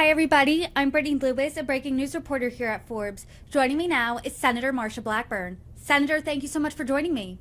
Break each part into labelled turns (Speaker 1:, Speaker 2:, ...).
Speaker 1: Hi, everybody. I'm Brittany Lewis, a breaking news reporter here at Forbes. Joining me now is Senator Marsha Blackburn. Senator, thank you so much for joining me.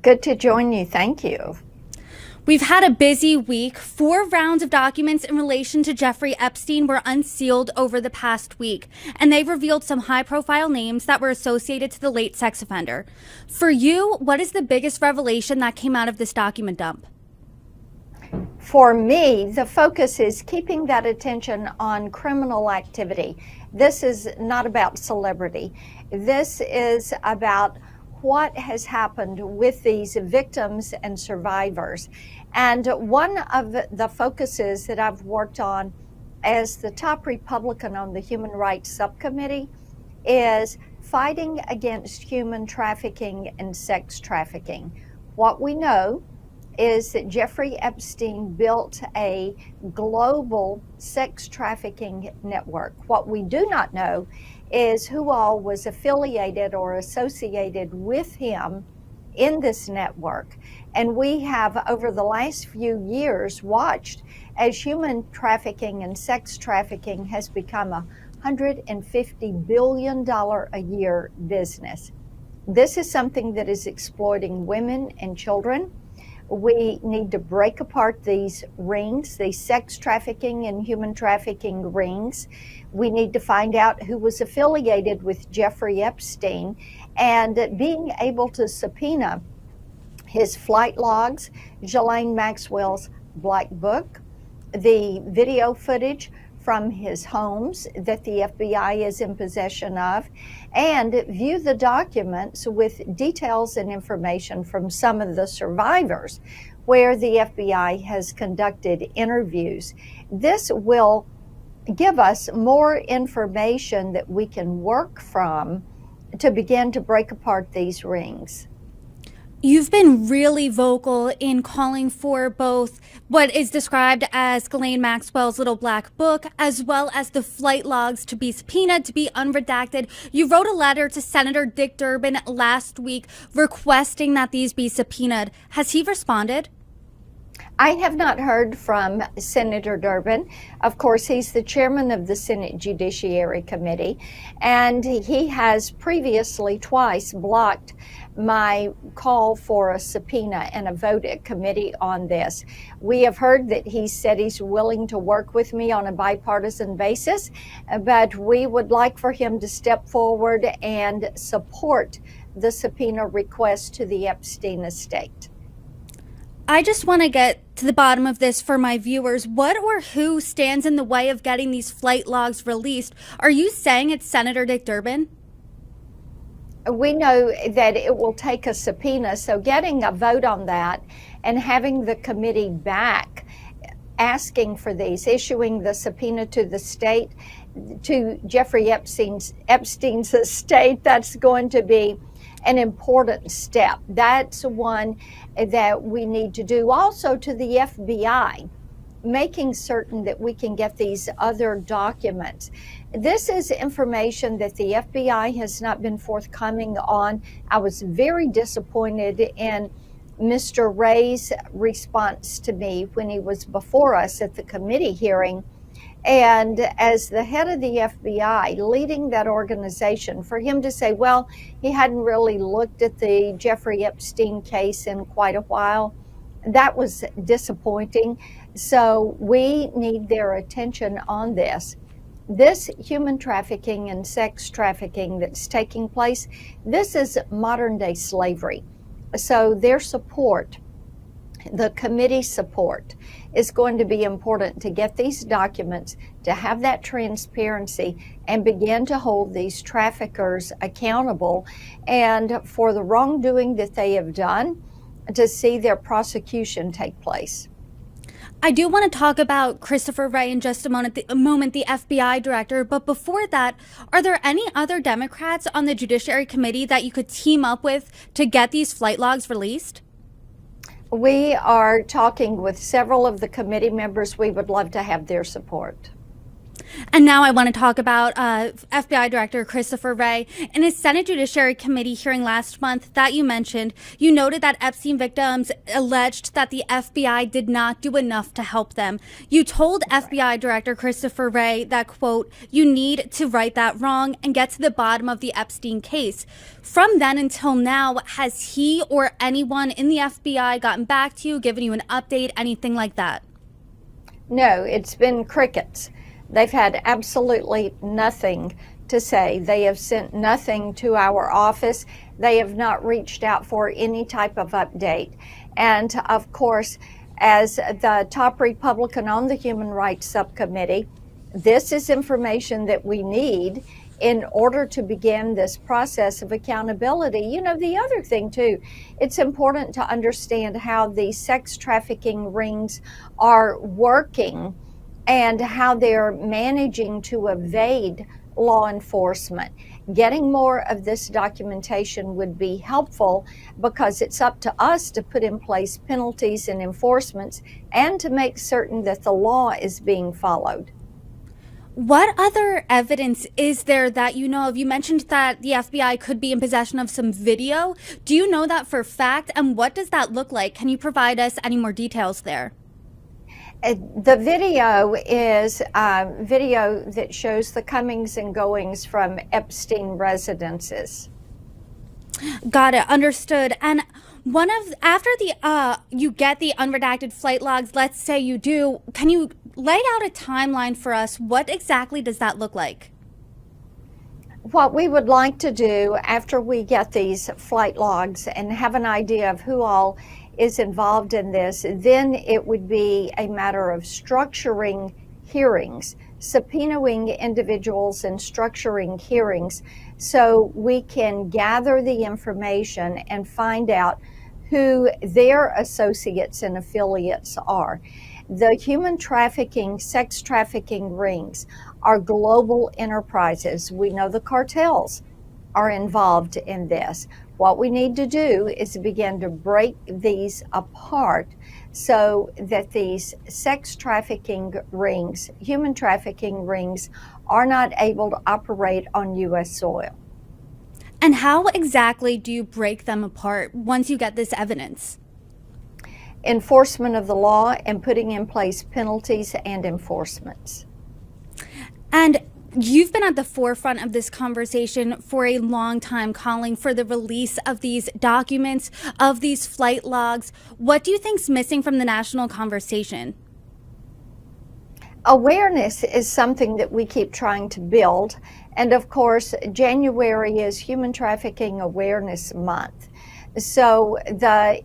Speaker 2: Good to join you. Thank you.
Speaker 1: We've had a busy week. 4 rounds of documents in relation to Jeffrey Epstein were unsealed over the past week, and they've revealed some high-profile names that were associated to the late sex offender. For you, what is the biggest revelation that came out of this document dump?
Speaker 2: For me, the focus is keeping that attention on criminal activity. This is not about celebrity. This is about what has happened with these victims and survivors. And one of the focuses that I've worked on as the top Republican on the Human Rights Subcommittee is fighting against human trafficking and sex trafficking. What we know is that Jeffrey Epstein built a global sex trafficking network. What we do not know is who all was affiliated or associated with him in this network. And we have, over the last few years, watched as human trafficking and sex trafficking has become a $150 billion a year business. This is something that is exploiting women and children. We need to break apart these rings, these sex trafficking and human trafficking rings. We need to find out who was affiliated with Jeffrey Epstein, and being able to subpoena his flight logs, Ghislaine Maxwell's black book, the video footage from his homes that the FBI is in possession of, and view the documents with details and information from some of the survivors where the FBI has conducted interviews. This will give us more information that we can work from to begin to break apart these rings.
Speaker 1: You've been really vocal in calling for both what is described as Ghislaine Maxwell's little black book, as well as the flight logs to be subpoenaed, to be unredacted. You wrote a letter to Senator Dick Durbin last week requesting that these be subpoenaed. Has he responded?
Speaker 2: I have not heard from Senator Durbin. Of course, he's the chairman of the Senate Judiciary Committee, and he has previously twice blocked my call for a subpoena and a vote at committee on this. We have heard that he said he's willing to work with me on a bipartisan basis, but we would like for him to step forward and support the subpoena request to the Epstein estate.
Speaker 1: I just want to get to the bottom of this for my viewers. What or who stands in the way of getting these flight logs released? Are you saying it's Senator Dick Durbin?
Speaker 2: We know that it will take a subpoena, so getting a vote on that and having the committee back asking for these, issuing the subpoena to the state, to Jeffrey Epstein's estate, that's going to be an important step. That's one that we need to do. Also to the FBI, making certain that we can get these other documents. This is information that the FBI has not been forthcoming on. I was very disappointed in Mr. Wray's response to me when he was before us at the committee hearing. And as the head of the FBI leading that organization, for him to say, well, he hadn't really looked at the Jeffrey Epstein case in quite a while, that was disappointing. So we need their attention on this. This human trafficking and sex trafficking that's taking place, this is modern day slavery. So their support, the committee support, is going to be important to get these documents, to have that transparency, and begin to hold these traffickers accountable, and for the wrongdoing that they have done, to see their prosecution take place.
Speaker 1: I do want to talk about Christopher Wray in just a moment, the FBI director. But before that, are there any other Democrats on the Judiciary Committee that you could team up with to get these flight logs released?
Speaker 2: We are talking with several of the committee members. We would love to have their support.
Speaker 1: And now I want to talk about FBI Director Christopher Wray. In his Senate Judiciary Committee hearing last month that you mentioned, you noted that Epstein victims alleged that the FBI did not do enough to help them. You told FBI Director Christopher Wray that, quote, "You need to right that wrong and get to the bottom of the Epstein case." From then until now, has he or anyone in the FBI gotten back to you, given you an update, anything like that?
Speaker 2: No, it's been crickets. They've had absolutely nothing to say. They have sent nothing to our office. They have not reached out for any type of update. And of course, as the top Republican on the Human Rights Subcommittee, this is information that we need in order to begin this process of accountability. You know, the other thing too, it's important to understand how the sex trafficking rings are working and how they're managing to evade law enforcement. Getting more of this documentation would be helpful because it's up to us to put in place penalties and enforcements and to make certain that the law is being followed.
Speaker 1: What other evidence is there that you know of? You mentioned that the FBI could be in possession of some video. Do you know that for a fact? And what does that look like? Can you provide us any more details there?
Speaker 2: The video is video that shows the comings and goings from Epstein residences.
Speaker 1: Got it. Understood. And after you get the unredacted flight logs, let's say you do, can you lay out a timeline for us? What exactly does that look like?
Speaker 2: What we would like to do after we get these flight logs and have an idea of who all is involved in this, then it would be a matter of structuring hearings, subpoenaing individuals and structuring hearings so we can gather the information and find out who their associates and affiliates are. The human trafficking, sex trafficking rings are global enterprises. We know the cartels are involved in this. What we need to do is begin to break these apart so that these sex trafficking rings, human trafficking rings, are not able to operate on U.S. soil.
Speaker 1: And how exactly do you break them apart once you get this evidence?
Speaker 2: Enforcement of the law and putting in place penalties and enforcements.
Speaker 1: And you've been at the forefront of this conversation for a long time, calling for the release of these documents, of these flight logs. What do you think's missing from the national conversation?
Speaker 2: Awareness is something that we keep trying to build. And of course, January is Human Trafficking Awareness Month. So the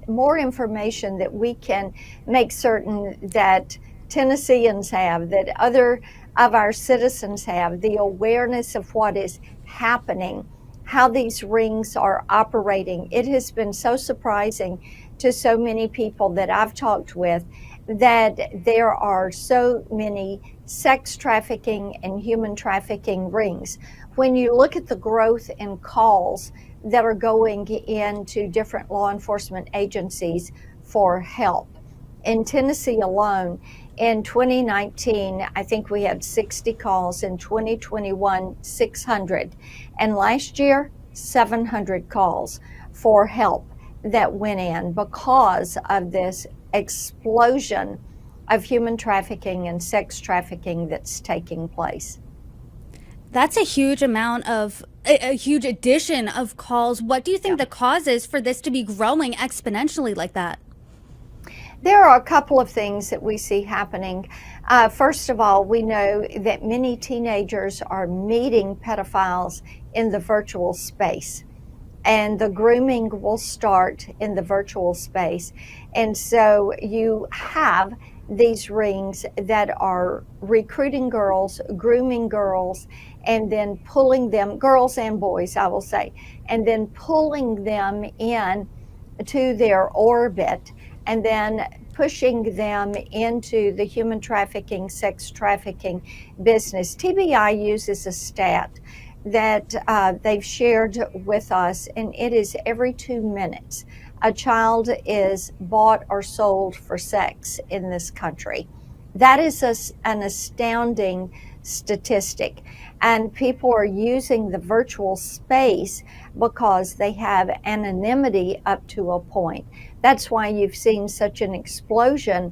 Speaker 2: more information that we can make certain that Tennesseans have, that other of our citizens have, the awareness of what is happening, how these rings are operating. It has been so surprising to so many people that I've talked with that there are so many sex trafficking and human trafficking rings. When you look at the growth in calls that are going into different law enforcement agencies for help. In Tennessee alone, in 2019, I think we had 60 calls. In 2021, 600. And last year, 700 calls for help that went in because of this explosion of human trafficking and sex trafficking that's taking place.
Speaker 1: That's a huge amount of, a huge addition of calls. What do you think the cause is for this to be growing exponentially like that?
Speaker 2: There are a couple of things that we see happening. First of all, we know that many teenagers are meeting pedophiles in the virtual space, and the grooming will start in the virtual space. And so you have these rings that are recruiting girls, grooming girls, and then pulling them, girls and boys, I will say, and then pulling them in to their orbit, and then pushing them into the human trafficking, sex trafficking business. TBI uses a stat that they've shared with us, and it is every 2 minutes a child is bought or sold for sex in this country. That is an astounding statistic. And people are using the virtual space because they have anonymity up to a point. That's why you've seen such an explosion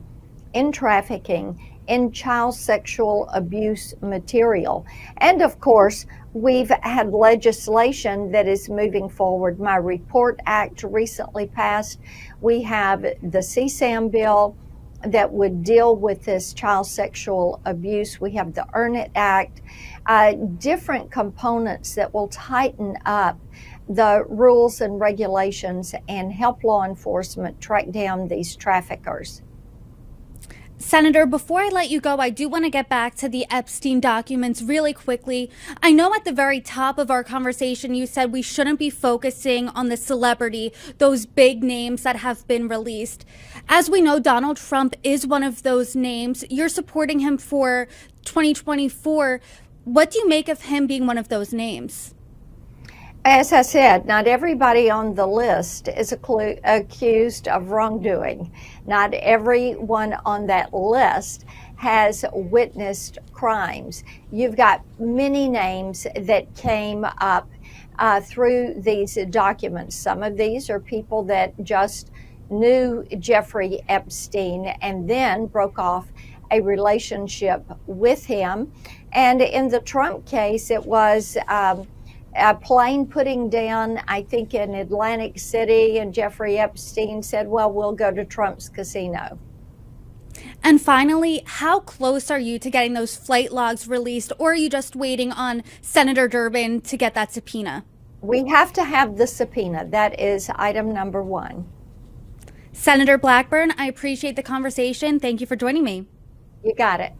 Speaker 2: in trafficking, in child sexual abuse material. And of course, we've had legislation that is moving forward. My Report Act recently passed. We have the CSAM bill that would deal with this child sexual abuse. We have the Earn It Act, different components that will tighten up the rules and regulations and help law enforcement track down these traffickers.
Speaker 1: Senator, before I let you go, I do want to get back to the Epstein documents really quickly. I know at the very top of our conversation, you said we shouldn't be focusing on the celebrity, those big names that have been released. As we know, Donald Trump is one of those names. You're supporting him for 2024. What do you make of him being one of those names?
Speaker 2: As I said, not everybody on the list is accused of wrongdoing. Not everyone on that list has witnessed crimes. You've got many names that came up through these documents. Some of these are people that just knew Jeffrey Epstein and then broke off a relationship with him. And in the Trump case, it was a plane putting down, I think, in Atlantic City, and Jeffrey Epstein said, well, we'll go to Trump's casino.
Speaker 1: And finally, how close are you to getting those flight logs released, or are you just waiting on Senator Durbin to get that subpoena?
Speaker 2: We have to have the subpoena. That is item number one.
Speaker 1: Senator Blackburn, I appreciate the conversation. Thank you for joining me.
Speaker 2: You got it.